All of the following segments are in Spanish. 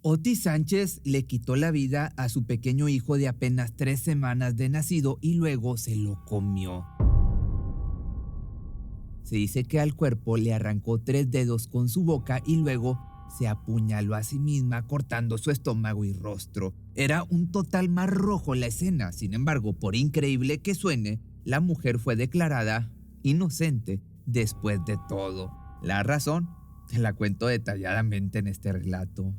Otis Sánchez le quitó la vida a su pequeño hijo de apenas 3 semanas de nacido y luego se lo comió. Se dice que al cuerpo le arrancó 3 dedos con su boca y luego se apuñaló a sí misma cortando su estómago y rostro. Era un total mar rojo la escena. Sin embargo, por increíble que suene, la mujer fue declarada inocente después de todo. La razón te la cuento detalladamente en este relato.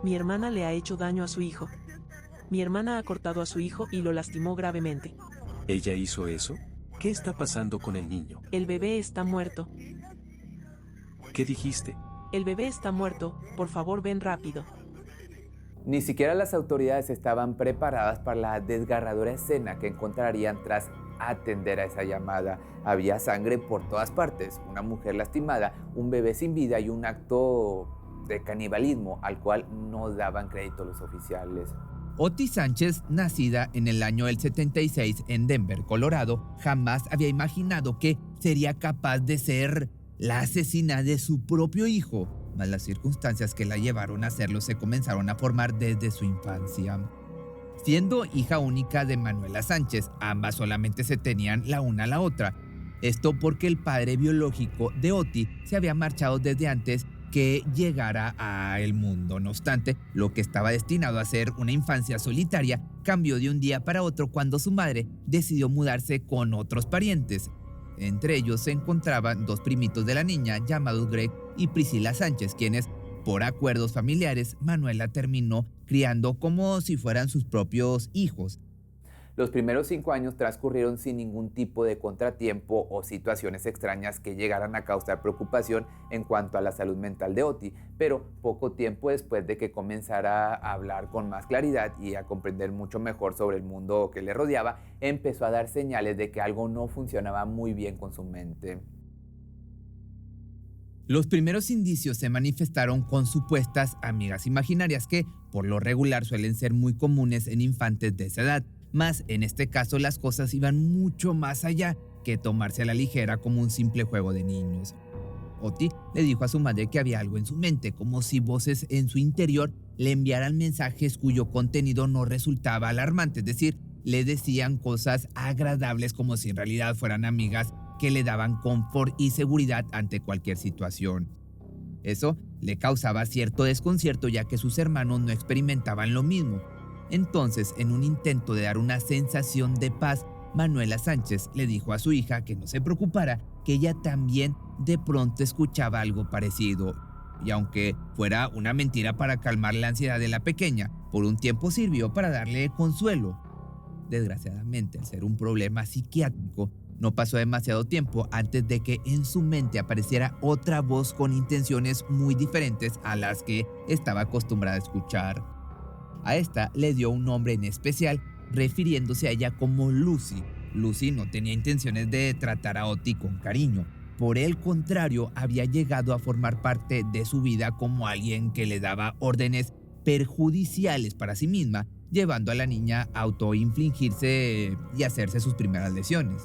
Mi hermana le ha hecho daño a su hijo. Mi hermana ha cortado a su hijo y lo lastimó gravemente. ¿Ella hizo eso? ¿Qué está pasando con el niño? El bebé está muerto. ¿Qué dijiste? El bebé está muerto. Por favor, ven rápido. Ni siquiera las autoridades estaban preparadas para la desgarradora escena que encontrarían tras atender a esa llamada. Había sangre por todas partes, una mujer lastimada, un bebé sin vida y un acto de canibalismo al cual no daban crédito los oficiales. Otis Sánchez, nacida en el año del 76 en Denver, Colorado, jamás había imaginado que sería capaz de ser la asesina de su propio hijo, mas las circunstancias que la llevaron a hacerlo se comenzaron a formar desde su infancia. Siendo hija única de Manuela Sánchez, ambas solamente se tenían la una a la otra. Esto porque el padre biológico de Oti se había marchado desde antes que llegara a el mundo. No obstante, lo que estaba destinado a ser una infancia solitaria cambió de un día para otro cuando su madre decidió mudarse con otros parientes. Entre ellos se encontraban 2 primitos de la niña llamados Greg y Priscila Sánchez, quienes, por acuerdos familiares, Manuela terminó criando como si fueran sus propios hijos. Los primeros 5 años transcurrieron sin ningún tipo de contratiempo o situaciones extrañas que llegaran a causar preocupación en cuanto a la salud mental de Oti, pero poco tiempo después de que comenzara a hablar con más claridad y a comprender mucho mejor sobre el mundo que le rodeaba, empezó a dar señales de que algo no funcionaba muy bien con su mente. Los primeros indicios se manifestaron con supuestas amigas imaginarias que, por lo regular, suelen ser muy comunes en infantes de esa edad. Mas en este caso las cosas iban mucho más allá que tomarse a la ligera como un simple juego de niños. Oti le dijo a su madre que había algo en su mente, como si voces en su interior le enviaran mensajes cuyo contenido no resultaba alarmante, es decir, le decían cosas agradables como si en realidad fueran amigas que le daban confort y seguridad ante cualquier situación. Eso le causaba cierto desconcierto ya que sus hermanos no experimentaban lo mismo. Entonces, en un intento de dar una sensación de paz, Manuela Sánchez le dijo a su hija que no se preocupara, que ella también de pronto escuchaba algo parecido. Y aunque fuera una mentira para calmar la ansiedad de la pequeña, por un tiempo sirvió para darle consuelo. Desgraciadamente, al ser un problema psiquiátrico, no pasó demasiado tiempo antes de que en su mente apareciera otra voz con intenciones muy diferentes a las que estaba acostumbrada a escuchar. A esta le dio un nombre en especial, refiriéndose a ella como Lucy. Lucy no tenía intenciones de tratar a Oti con cariño. Por el contrario, había llegado a formar parte de su vida como alguien que le daba órdenes perjudiciales para sí misma, llevando a la niña a autoinfligirse y hacerse sus primeras lesiones.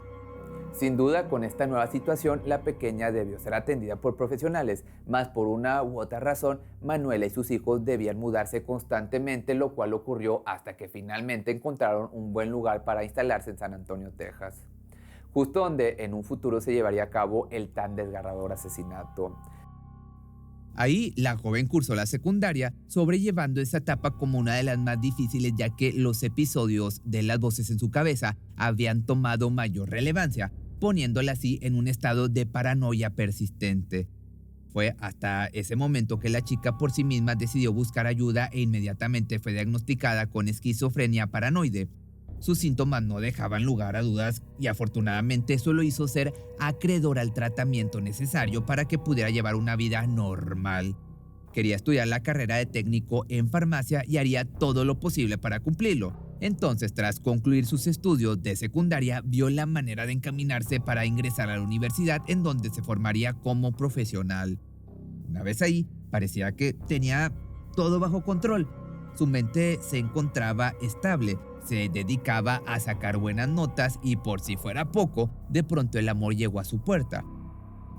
Sin duda, con esta nueva situación, la pequeña debió ser atendida por profesionales, mas por una u otra razón, Manuela y sus hijos debían mudarse constantemente, lo cual ocurrió hasta que finalmente encontraron un buen lugar para instalarse en San Antonio, Texas, justo donde en un futuro se llevaría a cabo el tan desgarrador asesinato. Ahí la joven cursó la secundaria, sobrellevando esa etapa como una de las más difíciles ya que los episodios de las voces en su cabeza habían tomado mayor relevancia, poniéndola así en un estado de paranoia persistente. Fue hasta ese momento que la chica por sí misma decidió buscar ayuda e inmediatamente fue diagnosticada con esquizofrenia paranoide. Sus síntomas no dejaban lugar a dudas y afortunadamente eso lo hizo ser acreedora al tratamiento necesario para que pudiera llevar una vida normal. Quería estudiar la carrera de técnico en farmacia y haría todo lo posible para cumplirlo. Entonces, tras concluir sus estudios de secundaria, vio la manera de encaminarse para ingresar a la universidad en donde se formaría como profesional. Una vez ahí, parecía que tenía todo bajo control. Su mente se encontraba estable, se dedicaba a sacar buenas notas y por si fuera poco, de pronto el amor llegó a su puerta.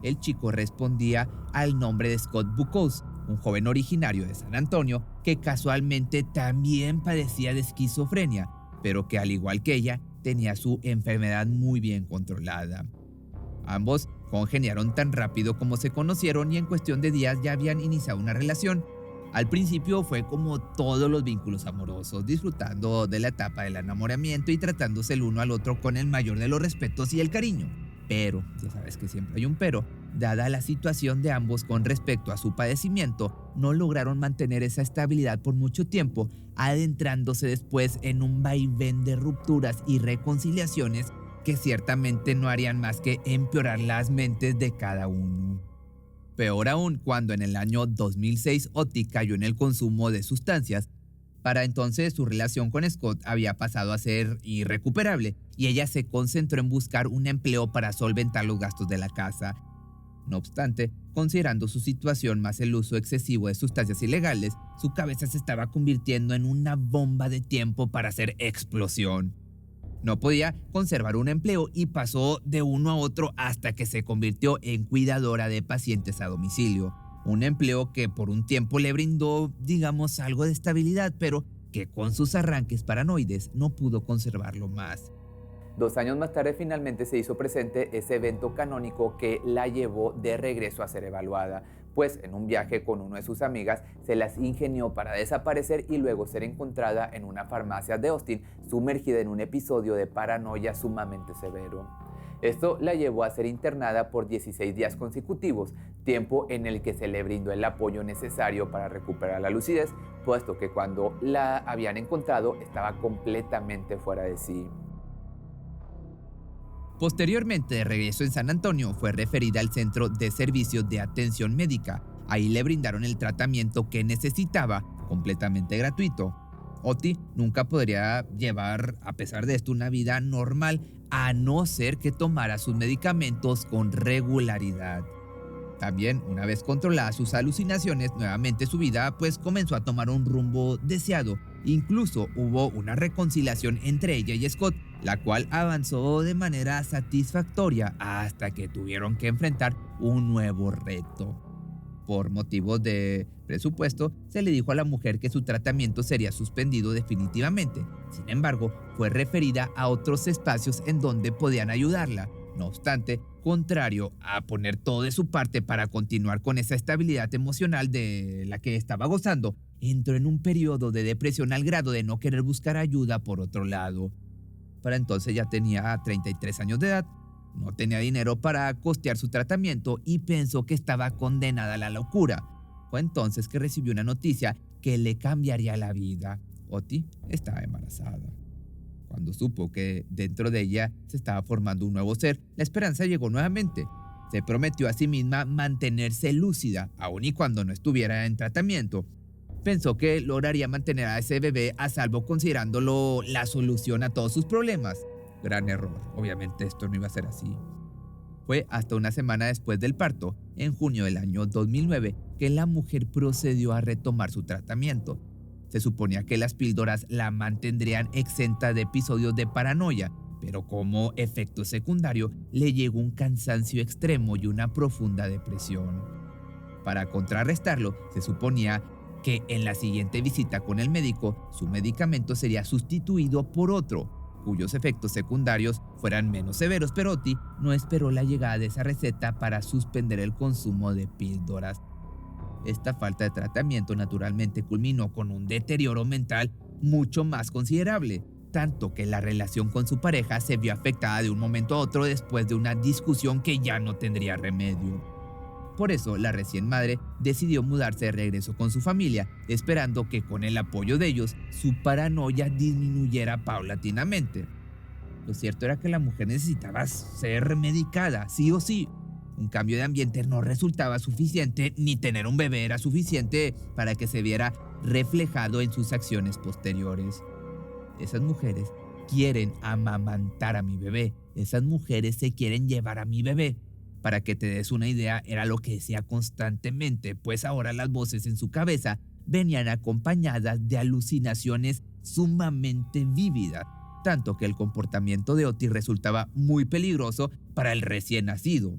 El chico respondía al nombre de Scott Buchoz, un joven originario de San Antonio que casualmente también padecía de esquizofrenia, pero que al igual que ella tenía su enfermedad muy bien controlada. Ambos congeniaron tan rápido como se conocieron y en cuestión de días ya habían iniciado una relación. Al principio fue como todos los vínculos amorosos, disfrutando de la etapa del enamoramiento y tratándose el uno al otro con el mayor de los respetos y el cariño. Pero, ya sabes que siempre hay un pero, dada la situación de ambos con respecto a su padecimiento, no lograron mantener esa estabilidad por mucho tiempo, adentrándose después en un vaivén de rupturas y reconciliaciones que ciertamente no harían más que empeorar las mentes de cada uno. Peor aún cuando en el año 2006 Oti cayó en el consumo de sustancias. Para entonces su relación con Scott había pasado a ser irrecuperable y ella se concentró en buscar un empleo para solventar los gastos de la casa. No obstante, considerando su situación más el uso excesivo de sustancias ilegales, su cabeza se estaba convirtiendo en una bomba de tiempo para hacer explosión. No podía conservar un empleo y pasó de uno a otro hasta que se convirtió en cuidadora de pacientes a domicilio. Un empleo que por un tiempo le brindó, digamos, algo de estabilidad, pero que con sus arranques paranoides no pudo conservarlo más. 2 años más tarde finalmente se hizo presente ese evento canónico que la llevó de regreso a ser evaluada, pues en un viaje con una de sus amigas se las ingenió para desaparecer y luego ser encontrada en una farmacia de Austin, sumergida en un episodio de paranoia sumamente severo. Esto la llevó a ser internada por 16 días consecutivos, tiempo en el que se le brindó el apoyo necesario para recuperar la lucidez, puesto que cuando la habían encontrado estaba completamente fuera de sí. Posteriormente, de regreso en San Antonio, fue referida al Centro de Servicios de Atención Médica. Ahí le brindaron el tratamiento que necesitaba, completamente gratuito. Oti nunca podría llevar, a pesar de esto, una vida normal, a no ser que tomara sus medicamentos con regularidad. También, una vez controladas sus alucinaciones, nuevamente su vida comenzó a tomar un rumbo deseado. Incluso hubo una reconciliación entre ella y Scott, la cual avanzó de manera satisfactoria hasta que tuvieron que enfrentar un nuevo reto. Por motivos de presupuesto, se le dijo a la mujer que su tratamiento sería suspendido definitivamente. Sin embargo, fue referida a otros espacios en donde podían ayudarla. No obstante, contrario a poner todo de su parte para continuar con esa estabilidad emocional de la que estaba gozando, entró en un periodo de depresión al grado de no querer buscar ayuda por otro lado. Para entonces ya tenía 33 años de edad, no tenía dinero para costear su tratamiento y pensó que estaba condenada a la locura. Fue entonces que recibió una noticia que le cambiaría la vida. Oti estaba embarazada. Cuando supo que dentro de ella se estaba formando un nuevo ser, la esperanza llegó nuevamente. Se prometió a sí misma mantenerse lúcida, aun y cuando no estuviera en tratamiento. Pensó que lograría mantener a ese bebé a salvo considerándolo la solución a todos sus problemas. Gran error, obviamente esto no iba a ser así. Fue hasta una semana después del parto, en junio del año 2009, que la mujer procedió a retomar su tratamiento. Se suponía que las píldoras la mantendrían exenta de episodios de paranoia, pero como efecto secundario le llegó un cansancio extremo y una profunda depresión. Para contrarrestarlo, se suponía que en la siguiente visita con el médico, su medicamento sería sustituido por otro, cuyos efectos secundarios fueran menos severos, pero Oti no esperó la llegada de esa receta para suspender el consumo de píldoras. Esta falta de tratamiento naturalmente culminó con un deterioro mental mucho más considerable, tanto que la relación con su pareja se vio afectada de un momento a otro después de una discusión que ya no tendría remedio. Por eso, la recién madre decidió mudarse de regreso con su familia, esperando que con el apoyo de ellos, su paranoia disminuyera paulatinamente. Lo cierto era que la mujer necesitaba ser medicada, sí o sí. Un cambio de ambiente no resultaba suficiente, ni tener un bebé era suficiente para que se viera reflejado en sus acciones posteriores. Esas mujeres quieren amamantar a mi bebé. Esas mujeres se quieren llevar a mi bebé. Para que te des una idea, era lo que decía constantemente, pues ahora las voces en su cabeza venían acompañadas de alucinaciones sumamente vívida, tanto que el comportamiento de Oti resultaba muy peligroso para el recién nacido.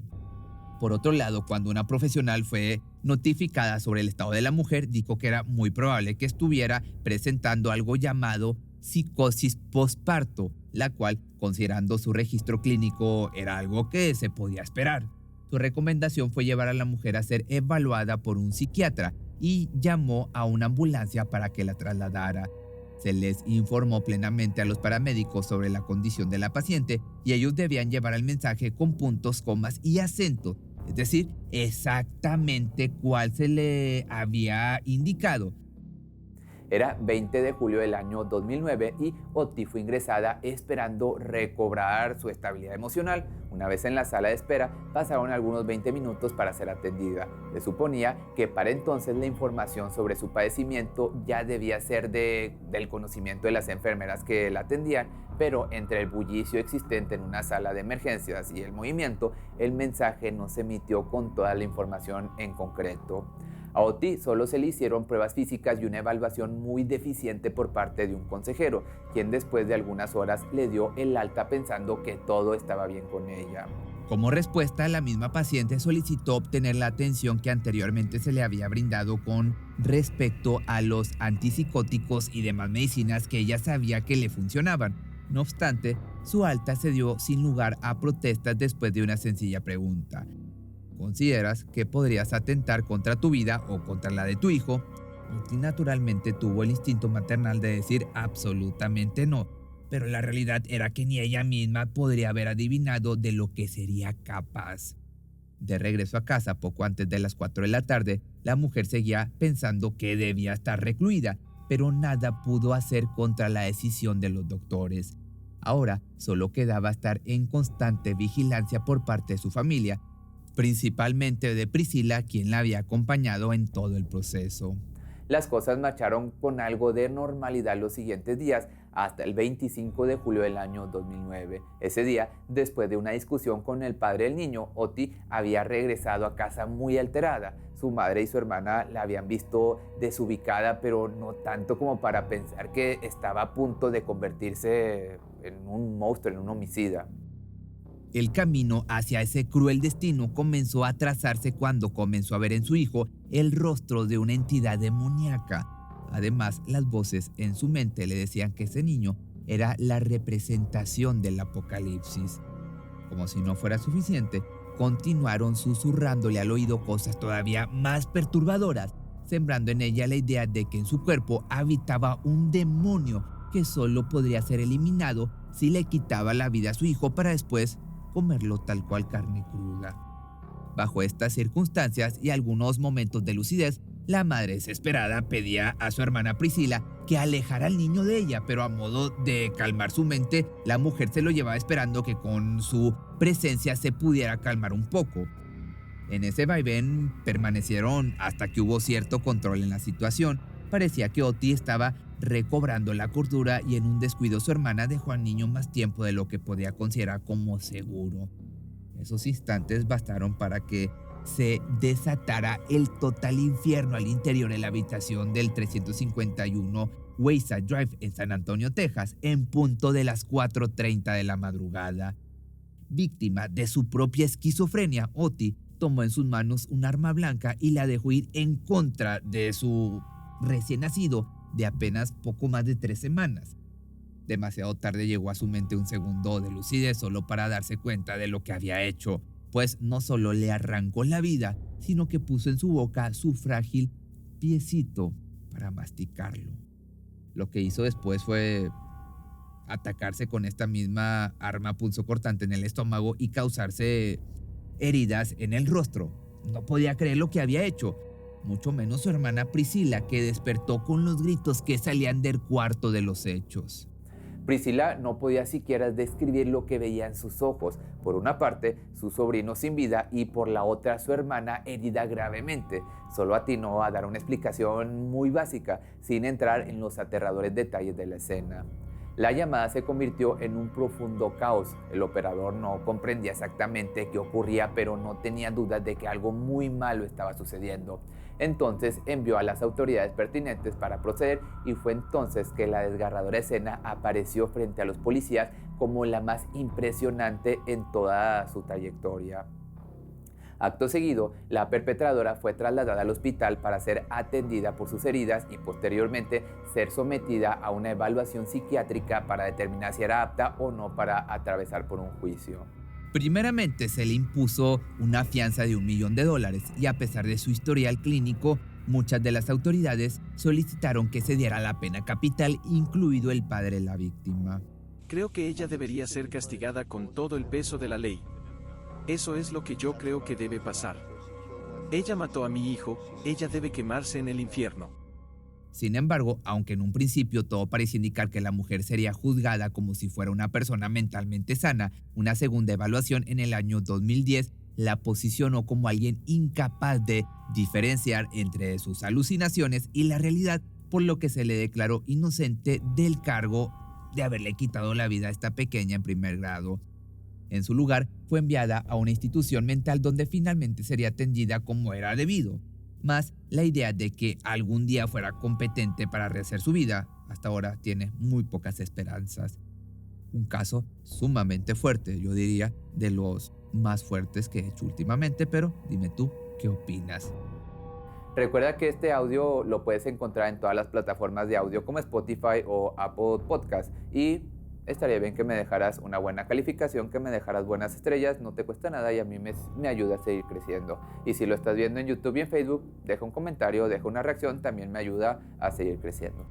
Por otro lado, cuando una profesional fue notificada sobre el estado de la mujer, dijo que era muy probable que estuviera presentando algo llamado psicosis posparto, la cual, considerando su registro clínico, era algo que se podía esperar. Su recomendación fue llevar a la mujer a ser evaluada por un psiquiatra y llamó a una ambulancia para que la trasladara. Se les informó plenamente a los paramédicos sobre la condición de la paciente y ellos debían llevar el mensaje con puntos, comas y acentos, es decir, exactamente cuál se le había indicado. Era 20 de julio del año 2009 y Oti fue ingresada esperando recobrar su estabilidad emocional. Una vez en la sala de espera, pasaron algunos 20 minutos para ser atendida. Se suponía que para entonces la información sobre su padecimiento ya debía ser del conocimiento de las enfermeras que la atendían, pero entre el bullicio existente en una sala de emergencias y el movimiento, el mensaje no se emitió con toda la información en concreto. A Oti solo se le hicieron pruebas físicas y una evaluación muy deficiente por parte de un consejero, quien después de algunas horas le dio el alta pensando que todo estaba bien con ella. Como respuesta, la misma paciente solicitó obtener la atención que anteriormente se le había brindado con respecto a los antipsicóticos y demás medicinas que ella sabía que le funcionaban. No obstante, su alta se dio sin lugar a protestas después de una sencilla pregunta. ¿Consideras que podrías atentar contra tu vida o contra la de tu hijo? Oti naturalmente tuvo el instinto maternal de decir absolutamente no, pero la realidad era que ni ella misma podría haber adivinado de lo que sería capaz. De regreso a casa poco antes de las 4 de la tarde, la mujer seguía pensando que debía estar recluida, pero nada pudo hacer contra la decisión de los doctores. Ahora solo quedaba estar en constante vigilancia por parte de su familia, principalmente de Priscila, quien la había acompañado en todo el proceso. Las cosas marcharon con algo de normalidad los siguientes días, hasta el 25 de julio del año 2009. Ese día, después de una discusión con el padre del niño, Oti había regresado a casa muy alterada. Su madre y su hermana la habían visto desubicada, pero no tanto como para pensar que estaba a punto de convertirse en un monstruo, en un homicida. El camino hacia ese cruel destino comenzó a trazarse cuando comenzó a ver en su hijo el rostro de una entidad demoníaca. Además, las voces en su mente le decían que ese niño era la representación del apocalipsis. Como si no fuera suficiente, continuaron susurrándole al oído cosas todavía más perturbadoras, sembrando en ella la idea de que en su cuerpo habitaba un demonio que solo podría ser eliminado si le quitaba la vida a su hijo para después comerlo tal cual carne cruda. Bajo estas circunstancias y algunos momentos de lucidez, la madre desesperada pedía a su hermana Priscila que alejara al niño de ella, pero a modo de calmar su mente, la mujer se lo llevaba esperando que con su presencia se pudiera calmar un poco. En ese vaivén permanecieron hasta que hubo cierto control en la situación. Parecía que Oti estaba recobrando la cordura y en un descuido su hermana dejó al niño más tiempo de lo que podía considerar como seguro. Esos instantes bastaron para que se desatara el total infierno al interior de la habitación del 351 Wayside Drive en San Antonio, Texas, en punto de las 4:30 de la madrugada. Víctima de su propia esquizofrenia, Oti tomó en sus manos un arma blanca y la dejó ir en contra de su recién nacido de apenas poco más de 3 semanas. Demasiado tarde llegó a su mente un segundo de lucidez solo para darse cuenta de lo que había hecho, pues no solo le arrancó la vida, sino que puso en su boca su frágil piecito para masticarlo. Lo que hizo después fue atacarse con esta misma arma punzocortante en el estómago y causarse heridas en el rostro. No podía creer lo que había hecho, mucho menos su hermana Priscila, que despertó con los gritos que salían del cuarto de los hechos. Priscila no podía siquiera describir lo que veía en sus ojos. Por una parte, su sobrino sin vida y por la otra, su hermana herida gravemente. Solo atinó a dar una explicación muy básica, sin entrar en los aterradores detalles de la escena. La llamada se convirtió en un profundo caos. El operador no comprendía exactamente qué ocurría, pero no tenía dudas de que algo muy malo estaba sucediendo. Entonces envió a las autoridades pertinentes para proceder y fue entonces que la desgarradora escena apareció frente a los policías como la más impresionante en toda su trayectoria. Acto seguido, la perpetradora fue trasladada al hospital para ser atendida por sus heridas y posteriormente ser sometida a una evaluación psiquiátrica para determinar si era apta o no para atravesar por un juicio. Primeramente se le impuso una fianza de $1 millón y a pesar de su historial clínico, muchas de las autoridades solicitaron que se diera la pena capital, incluido el padre de la víctima. Creo que ella debería ser castigada con todo el peso de la ley. Eso es lo que yo creo que debe pasar. Ella mató a mi hijo, ella debe quemarse en el infierno. Sin embargo, aunque en un principio todo parecía indicar que la mujer sería juzgada como si fuera una persona mentalmente sana, una segunda evaluación en el año 2010 la posicionó como alguien incapaz de diferenciar entre sus alucinaciones y la realidad, por lo que se le declaró inocente del cargo de haberle quitado la vida a esta pequeña en primer grado. En su lugar, fue enviada a una institución mental donde finalmente sería atendida como era debido. Más la idea de que algún día fuera competente para rehacer su vida, hasta ahora tiene muy pocas esperanzas. Un caso sumamente fuerte, yo diría, de los más fuertes que he hecho últimamente, pero dime tú, ¿qué opinas? Recuerda que este audio lo puedes encontrar en todas las plataformas de audio como Spotify o Apple Podcast y estaría bien que me dejaras una buena calificación, que me dejaras buenas estrellas, no te cuesta nada y a mí me ayuda a seguir creciendo. Y si lo estás viendo en YouTube y en Facebook, deja un comentario, deja una reacción, también me ayuda a seguir creciendo.